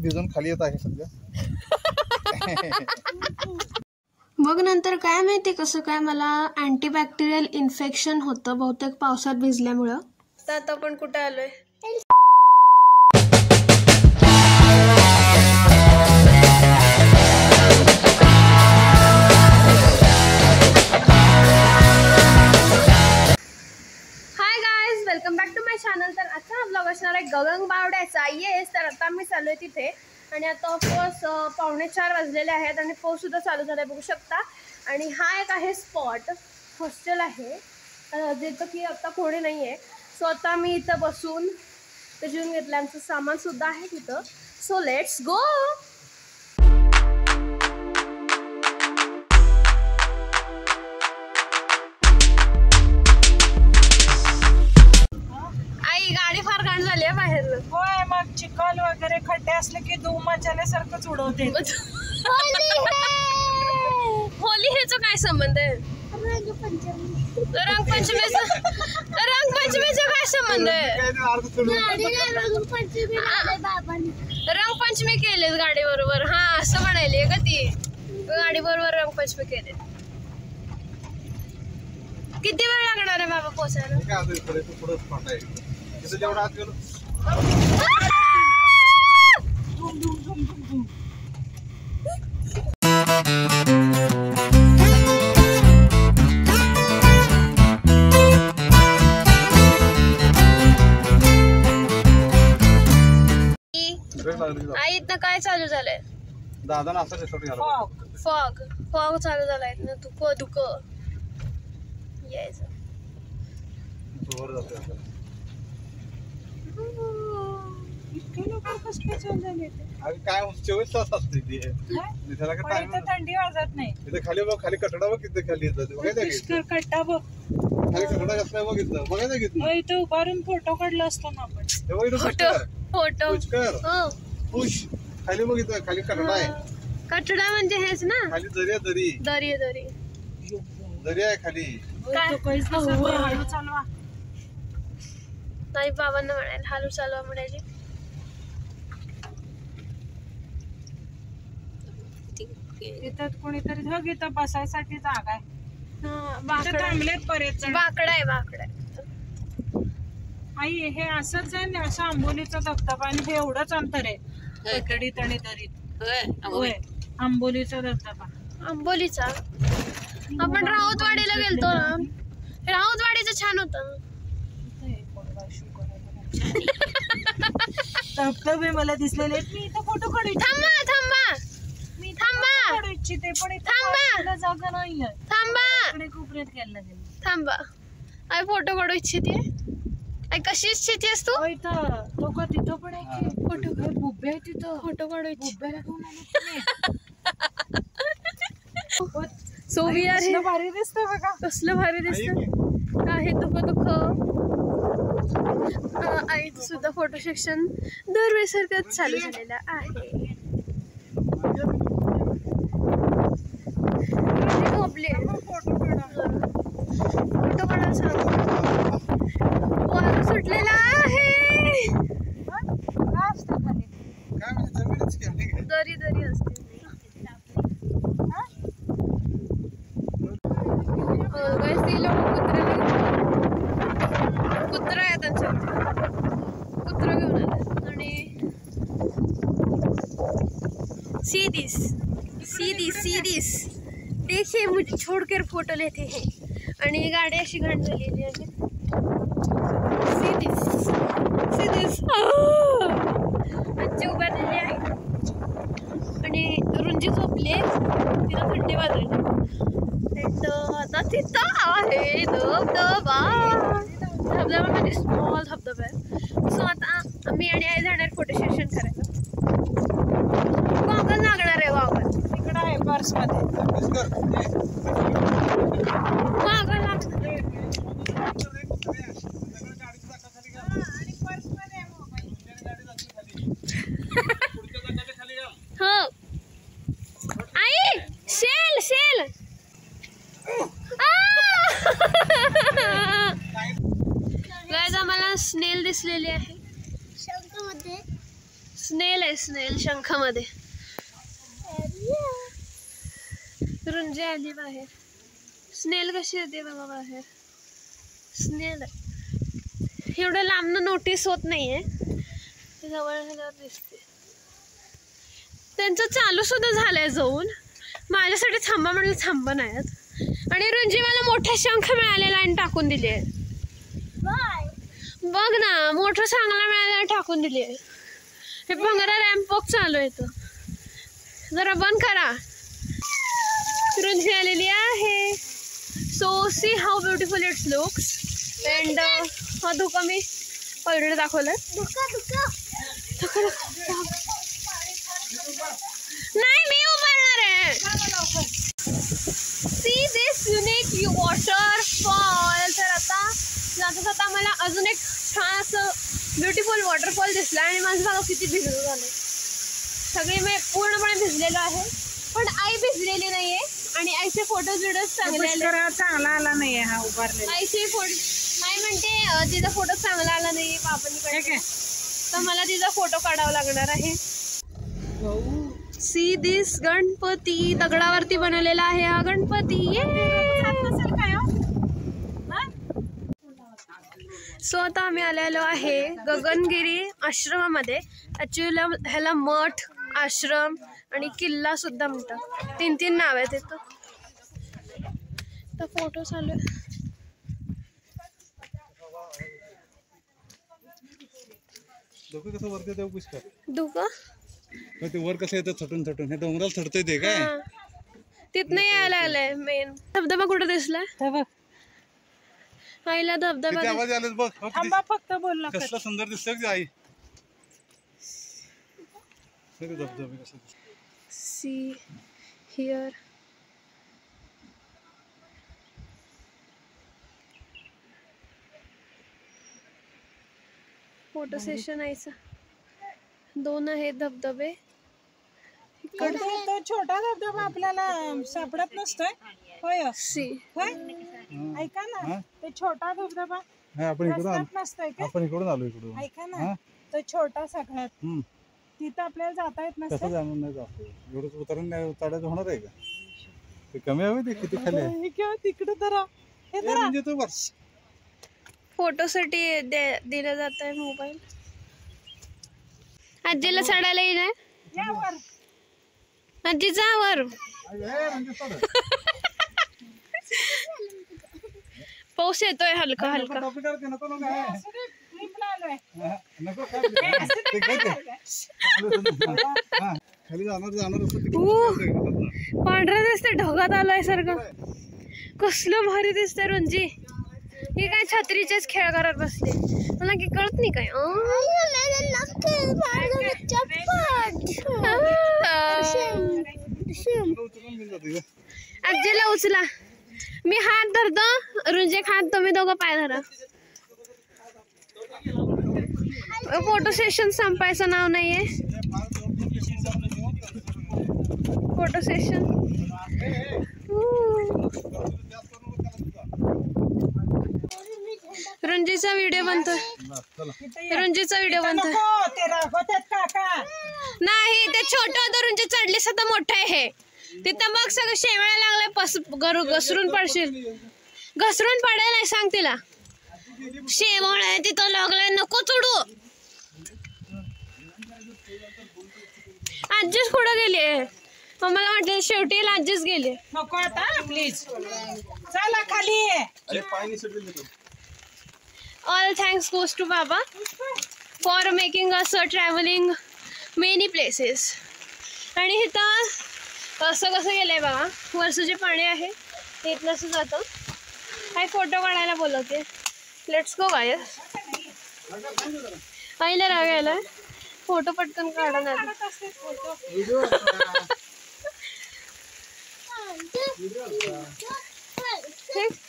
भिजून खाली येत आहे सध्या. मग नंतर काय माहिती कसं काय मला अँटीबॅक्टेरियल इन्फेक्शन होतं बहुतेक पावसात भिजल्यामुळं. आता आपण कुठे आलोय? Hi guys, welcome back to my channel. तर आता हा ब्लॉग असणार आहे गगनबावड्याचा. येस, तर आता मी चाललोय तिथे आणि आता ऑफकोर्स 3:45 वाजलेले आहेत आणि पाऊस सुद्धा चालू झालाय बघू शकता. आणि हा एक आहे स्पॉट, हॉस्टेल आहे जिथं की आता कोणी नाही आहे. सो आता मी इथं बसून ते जेवून घेतलं. आमचं सामान सुद्धा आहे तिथं. So let's go. आई गाडी फार घाण झाली आहे बाहेर. होय, मग चिखल वगैरे खड्डे असले की धूम मचाल्यासारखंच उडवते. होली हेचा काय संबंध आहे? रंगपंचमीचा काय संबंध आहे? रंगपंचमी केले गाडी बरोबर. हा, असं म्हणायली का ती? गाडी बरोबर रंगपंचमी केले. किती वेळ लागणार आहे बाबा पोहोचायला? आई इथं काय चालू झालंय? दादा नाश्ता रिसॉर्ट घ्यायला. फॉग चालू झालाय ना. दुख यायचं. काय 24 तास असते ती. थंडी वाजत नाही. इथे खाली बघ, खाली कटडा बघ किती खाली येतात. कट्टा बघ, खाली कटडा कसला बघितलं, बघायचं घेतलं. इथं उभारून फोटो काढला असतो ना आपण. फोटो पुश खाली बघितलं, खाली कटडा आहे. कटडा म्हणजे हेच ना, खाली दरी आहे खाली. हळू चालवा. नाही, बाबांना म्हणायला हळू चालवा म्हणायची. इथं कोणीतरी इथं बसायसाठी जागा आहे. थांबलेत बरेच. बाकडा आहे. आई, हे असंच आहे ना, असं आंबोलीचा धबधबा आणि हे एवढंच अंतर आहे कटडीत आणि दरीत. होय, आंबोलीचा धबधबा. आंबोलीचा आपण राऊतवाडीला गेलतो ना, राऊतवाडीचं छान होतं. धबधबे मला दिसलेले. मी इथं फोटो काढू. थांबा इच्छिते पण जागा नाहीये. कोपऱ्यात घ्यायला लागेल. थांबा, आई फोटो काढू इच्छिते. आई कशी इच्छितेस तू? तिथं पण आहे. फोटो बुब्बे आहे तिथं. फोटो काढू बुब्ब्याला घेऊन सो वी आर. भारी दिसतंय बघा, कसलं भारी दिसतं. आहे दुःख. आई सुद्धा फोटो सेक्शन दरवेळेसारखंच चालू झालेलं आहे. फोटो काढायला सांग. वारं सुटलेला आहे. दरी असते. कुत्रा आहे त्यांच्याकडे. कुत्रा घेऊन आला आणि सी दिस देखिए मुझे छोड़कर फोटो लेते हैं. आणि गाडी अशी घाण झालेली आहे. सी दिस आजी उभारलेली आहे आणि रुंजी झोपली आहे. तिला थंडी वाजली. आता तिथं आहे धबधबा म्हणजे स्मॉल धबधबा आहे. सो आता मी आणि आई जाणार फोटो सेशन करायला. गॉगल लागणार आहे. गॉगल तिकडं आहे पर्स मध्ये. गॉगल लागणार. हो आई, शेल गाइस, आम्हाला स्नेल दिसलेली आहे. स्नेल आहे, स्नेल शंखामध्ये. रुंजी आली बाहेर. स्नेल कशी येते बघा बाहेर. स्नेल आहे. एवढं लांबनं नोटीस होत नाहीये, जवळ झाल्यावर दिसते. त्यांचं चालू सुद्धा झालंय जाऊन. माझ्यासाठी थांबा म्हणलं थांबा नाहीत. आणि रुंजी मला मोठा शंख मिळालेला आणि टाकून दिली आहे. बघ ना, मोठं चांगला मिळालेला टाकून दिली आहे. हे भंगारा रॅम्प वॉक चालू आहे. तो जरा बंद करा. रुंजी आलेली आहे. So see how beautiful it's looks. And हा धुका मी ऑलरेडी दाखवलाय. नाही, मी उभारणार आहे. See this unique waterfall. तर आता जाता जाता मला अजून एक छान असं ब्युटिफुल वॉटरफॉल दिसला आणि माझं बघा किती भिजलं झालं. सगळे मी पूर्णपणे भिजलेलो आहे, पण आई भिजलेली नाहीये. आणि आईचे फोटोज व्हिडिओज चांगले आले. चांगला आला नाहीये हा उभारलेला. आईचे फोटो आई म्हणते तिचा फोटो चांगला आला नाही बाबांनी, तर मला तिचा फोटो काढावा लागणार आहे. सी दिस गणपती. दगडावरती बनवलेला आहे हा गणपती. सो आता आम्ही आलेलो आहे गगनगिरी आश्रमामध्ये. ॲक्च्युअली ह्याला मठ, आश्रम आणि किल्ला सुद्धा म्हणतात. 3 नाव आहेत इथं. तर फोटो चालू आहे. कसं वरती देऊ पुष्कर दुका ते वर कसं येतं छटून छटून. हे डोंगराला चढतंय ते काय तिथनं यायला आलंय. मेन धबधबा कुठं दिसलाय? आईला धबधबा किती आवाज आले बघ. थांबा फक्त बोलला. कसला सुंदर दिसतोय की आई. धबधबे कसं सी हिअर. फोटो सेशन यायचं. 2 आहेत धबधबे. तो छोटा धबधबा आपल्याला सापडत नसतोय. होय सी होय. ऐका ना, ते छोटा धबधबा आपण इकडून नसतोय का? आपण इकडून आलो इकडून. ऐका ना, तो छोटा सगळ्यात तिथं आपल्याला जाता येत नसतं. कसं जाणून नाही जातो. एवढंच उतरण नाही चढायचं होणार आहे का? ते कमी हवे ते किती खाली आहे. तिकडे धरा. हे धरा. म्हणजे तू बस. फोटोसाठी दिलं जात आहे मोबाईल. आजीला चढायला येईल. यावर आजी जा वर. पाऊस येतोय हलका हलका. पांढरा दिसतंय, ढगात आलाय सारखं. कसलं भारी दिसतंय रुंजी. हे काय छत्रीचेच खेळ करत बसले. मला की कळत नाही काय. आजीला उचला. मी हात धरतो, रुंजी हात तुम्ही दोघं पाय धरा. फोटो सेशन संपायचं नाव नाहीये. Photo session. रुंजीचा व्हिडिओ बनतोय. रुंजीचा व्हिडिओ बनतोय. नाही, ते छोटं होतं. रुंजी चढली सध्या मोठं आहे हे. तिथं बघ सगळं शेवळ्या लागलाय. घसरून पडशील. घसरून पडेल नाही सांग तिला. शेवळ आहे तिथं लागलाय, नको चढू. आजीच पुढे गेली. मला वाटलं शेवटी आजीच गेली. नको आता प्लीज. चला खाली. All thanks goes to Baba for making us traveling many places. आणि इथं असं कसं गेलंय बघा. वर्षाचे पाणी आहे, इथनं असं जातं. काय फोटो काढायला बोलवते. Let's go guys. आईला राग यायलाय. फोटो पटकन काढा नाही.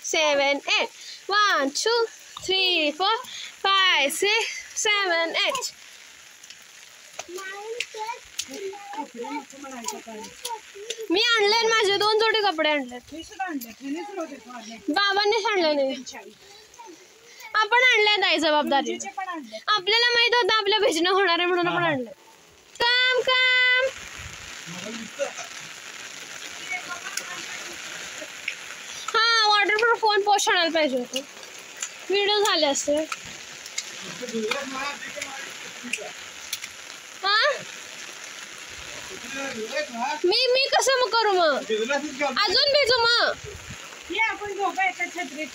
7 8 1 2 3 4 5 6 7 8. मी आणले माझे 2 जोडी कपडे आणले. बाबांनीच आणले नाही. आपण आणले नाही. जबाबदारी आपल्याला माहित होतं आपल्या भिजणं होणार आहे म्हणून आपण आणलं. कम कम. हा वॉटरप्रूफ फोन पोस्ट आणायला पाहिजे होतं. व्हिडिओ झाले असते. हा मी कसं मग करू मग अजून भिजू मग. ये आपण दोघं एका छत्रीत.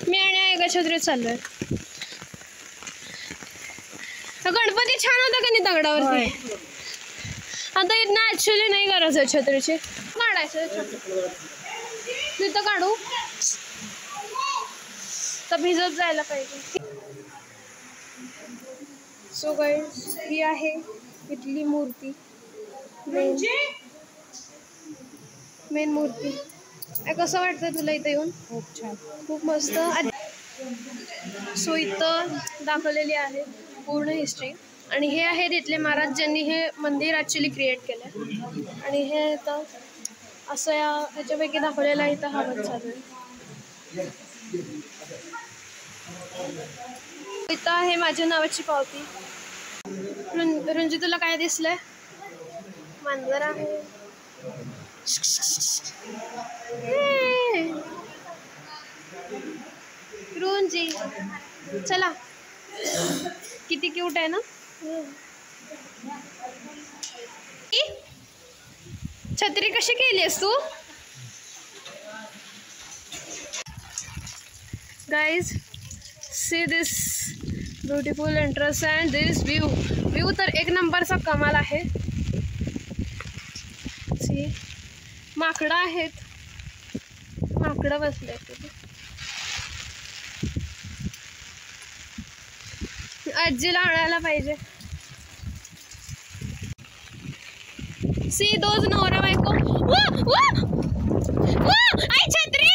मी आणि एका छत्रीत चाललोय. गणपती छान होता का नाही दगडावरती. आता इथं ऍक्च्युली नाही करायचं छत्रीची. काढायचं तिथं काढू तर भिजत जायला पाहिजे. सो गाईस ही आहे इथली मूर्ती. मेन मूर्ती. कसं वाटतं तुला इथं येऊन. खूप छान. खूप मस्त. सो इथं दाखवलेली आहे पूर्ण हिस्ट्री. आणि हे आहे तिथले महाराज ज्यांनी हे मंदिर ॲक्च्युली क्रिएट केलं. आणि हे इथं असं ह्याच्यापैकी दाखवलेलं आहे. इथं हवन चालू आहे. इथं आहे माझ्या नावाची पावती. रुंजी तुला काय दिसलंय. मांजर आहे. रुंजी चला किती क्यूट आहे ना. छत्री कशी केलीस तू. Guys see this beautiful entrance and this view तर एक नंबरचा कमाल आहे. सी माकडं आहेत. माकडं बसले आहेत. आजीला आणायला पाहिजे. सी दोज नवरा बायको. आई छत्री.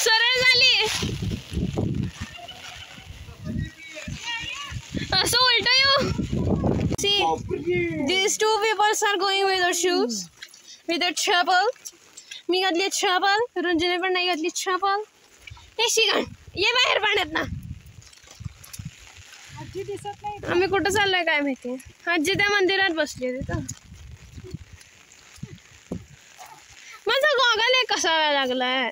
सरळ झाली. असं उलट येऊ. See these two people are going without shoes, without chapel. मी घातली चपल. रुंजीने पण नाही घातली चपल. हे शिगण ये बाहेर पाण्यात ना. आजी दिसत नाही. आम्ही कुठं चाललोय काय माहिती. आजी त्या मंदिरात बसली तिथं. माझा गॉगल एक कसा व्हायला लागलाय.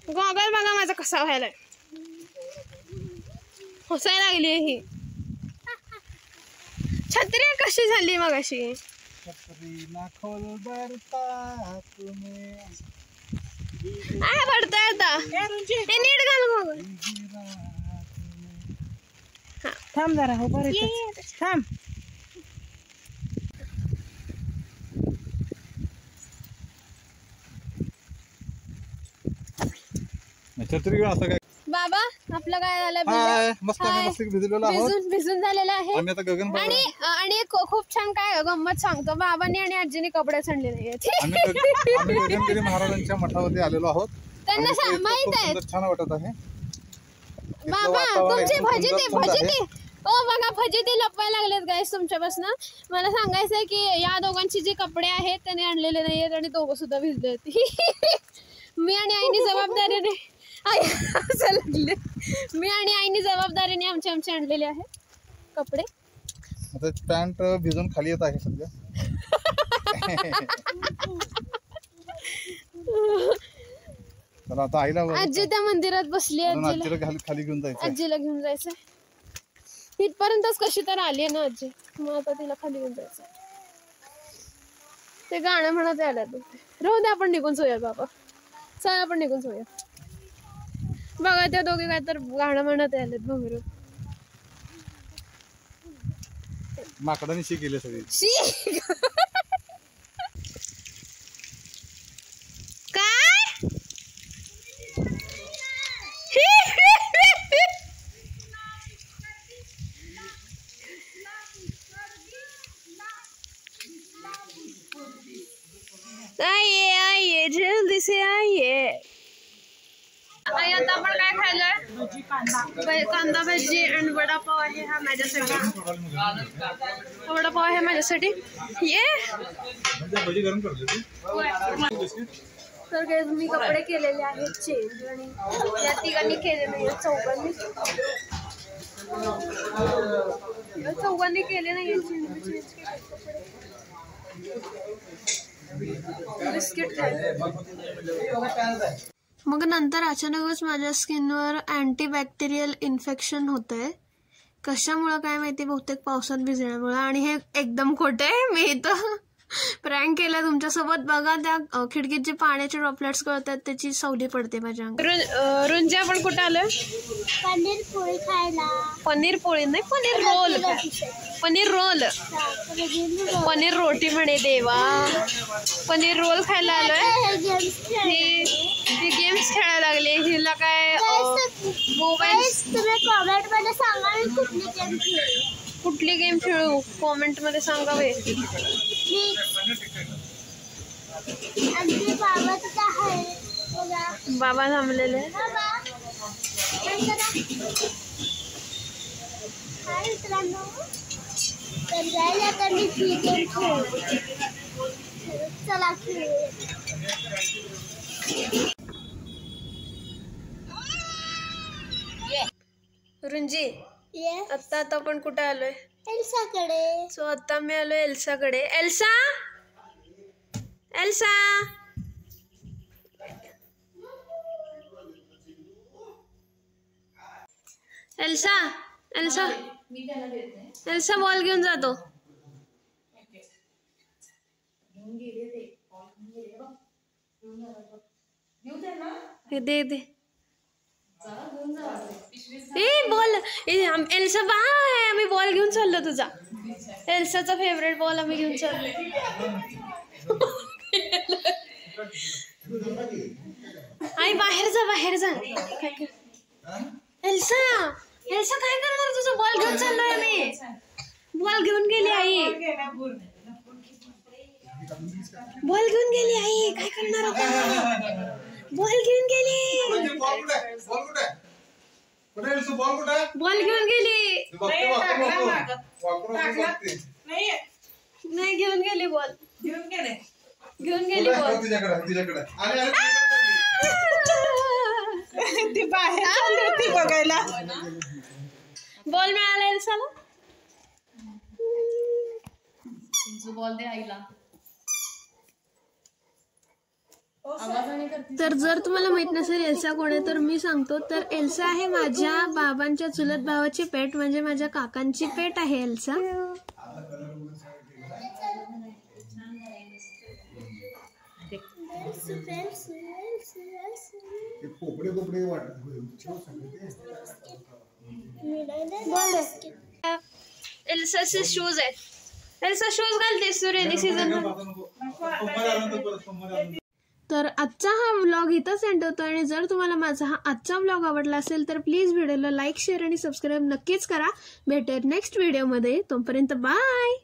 गॉगल बघा माझा कसा व्हायलाय. हसायला लागली ही. छत्री कशी झाली मग अशी. पडतंय आता. हे नीट घाल गॉगल. थांब जरा हो बरं थांब. छत्री असं काय. बाबा आपलं काय झालं. हाय मस्त मस्त भिजलेलो आहोत. भिजून झालेलं आहे. आम्ही आता गगन आणि खूप छान काय गंमत सांगतो. बाबांनी आणि आजीने कपडे सांडले नाहीये. आम्ही गगनगिरी महाराजांच्या मठावरती आलेलो आहोत. त्यांना माहित आहे. छान वाटत आहे. बाबा तुमची फजिती बघा फजिती लपवायला लागलेत गाईस तुमच्यापासून. मला सांगायचंय की या दोघांची जे कपडे आहेत त्याने आणलेले नाहीयेत आणि दोघं सुद्धा भिजले होते. मी आणि आईनी जबाबदारीने मी आणि आईनी जबाबदारीने आमचे आणलेले आहेत कपडे. आता पॅन्ट भिजून खाली येत आहे सध्या. तर आता आईला आजी त्या मंदिरात बसली. आजीला खाली घेऊन जायचं. आजीला घेऊन जायचं. इथपर्यंतच कशी तर आली आहे ना आजी. मग आता तिला खाली घेऊन जायचं. ते गाणं म्हणत आल्या तू. राहू दे आपण निघून सोया बाबा. चला आपण निघून सोया. बघा त्या दोघे काय तर गाणं म्हणत आलेत घुंगरू. माकडाने शी केली सगळी. काय आइए आइए जल्दी से आइए. आता आपण काय खायलोय. भजी कांदा कांदा भजी आणि वडापाव आहे हा माझ्यासाठी. वडापाव आहे माझ्यासाठी. ये भजी गरम करते. तर काय मी कपडे केलेले आहेत चेंज आणि या तिघांनी केले नाही. चौघांनी केले नाही चेंज बिस्किट खायला. मग नंतर अचानकच माझ्या स्किनवर अँटीबॅक्टेरियल इन्फेक्शन होतंय. कशामुळं काय माहिती, बहुतेक पावसात भिजण्यामुळं. आणि हे एकदम खोटं आहे. मी इथं प्रँक केला तुमच्यासोबत. बघा त्या खिडकीत जे पाण्याचे ड्रॉपलेट्स कळतात त्याची सावली पडते माझ्या अंगावर. रुंजी आपण कुठं आलोय? पनीर पोळी खायला. पनीर पोळी नाही, पनीर रोल. पनीर रोल, पनीर रोटी म्हणे देवा. पनीर रोल खायला आलोय. ती गेम्स खेळायला लागले. हिला काय मोबाईल. तुम्ही कॉमेंट मध्ये सांगा मी कुठली गेम खेळू. कुठली गेम खेळू कॉमेंट मध्ये सांगावे. आणि बाबा तिथे आहे बघा. बाबा थांबलेले. बाबा हाय मित्रांनो. तर जायला आता मी ही गेम खेळू. चला खेळू. रुंजी आता आपण कुठे आलोय? एल्साकडे. सो आता मी आलोय एल्साकडे. Elsa, Elsa, Elsa, Elsa, Elsa ball घेऊन जातो. दे दे बॉल. एल्सा बा आहे. आम्ही बॉल घेऊन चाललो तुझा. एल्साचा फेवरेट बॉल आम्ही घेऊन चाललो. आई बाहेर जा, बाहेर जा. एल्सा, एल्सा काय करणार? तुझा बॉल घेऊन चाललोय आम्ही. बॉल घेऊन गेली आई. बॉल घेऊन गेली आई. काय करणार आता? बॉल घेऊन गेली. बॉल घेऊन गेली. नाही घेऊन गेली बॉल. घेऊन गेली बॉल. ती बाहेर चालली होती बघायला. बॉल मिळाला एल्साला. बॉल दे आईला. तर जर तुम्हाला माहित नसेल एल्सा कोण आहे तर मी सांगतो. तर एल्सा आहे माझ्या बाबांच्या चुलत भावाची पेट, म्हणजे माझ्या काकांची पेट आहे एल्सा. एल्साचे शूज आहेत. एल्सा शूज घालतेस तू रेनी सीझन. तर आजचा हा व्लॉग इथंच एंड होतो. आणि जर तुम्हाला माझा हा आजचा व्लॉग आवडला असेल तर प्लीज व्हिडिओला लाईक, शेअर आणि सबस्क्राईब नक्कीच करा. भेटूयात नेक्स्ट व्हिडिओमध्ये. तोपर्यंत बाय.